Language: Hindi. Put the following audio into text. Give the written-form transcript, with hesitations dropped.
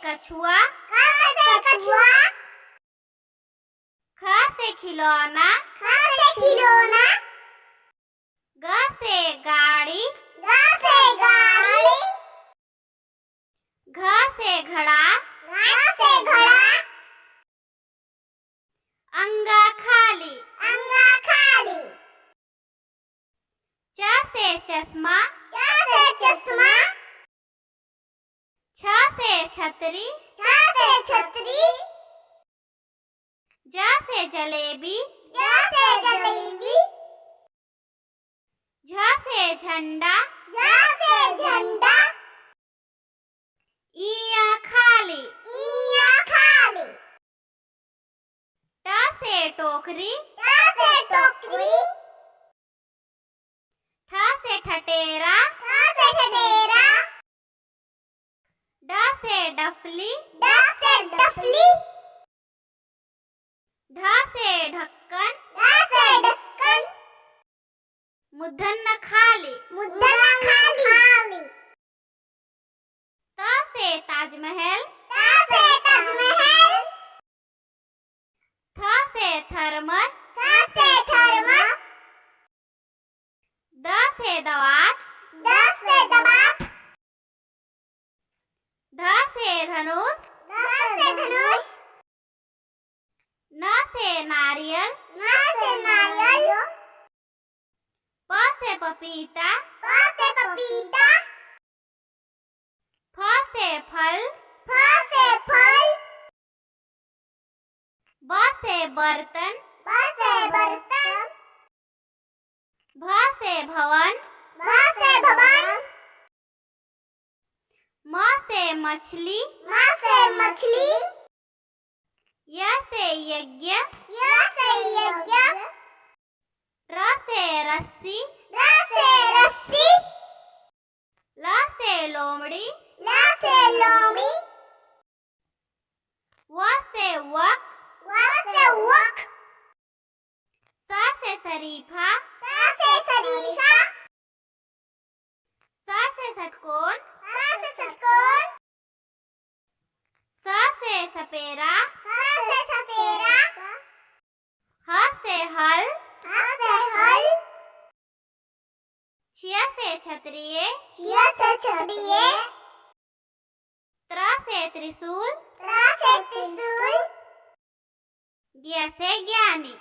कछुआ, ख से खिलौना, ग से गाड़ी, घ से घड़ा, अंगा खाली, च से चश्मा, छ से छतरी, ज से जलेबी, झ से झंडा, इया खाली, ट से टोकरी, ठ से ठटेरा, ड से डफली, ढ से ढक्कन, मूर्धन्य खाली, त से ताजमहल, थ से थर्मस, द से दवात, ध से धनुष, न से नारियल, प से पपीता, फ से फल, ब से बर्तन, भ से भवन, म से मछली, य से यज्ञ, र से रस्सी, ल से लोमड़ी, व से वक, स से शरीफा, स से षटकोण, स से सपेरा, ह से हल, छिया से क्षत्रिय, त्र से त्रिशूल, ज्ञ से ज्ञानी।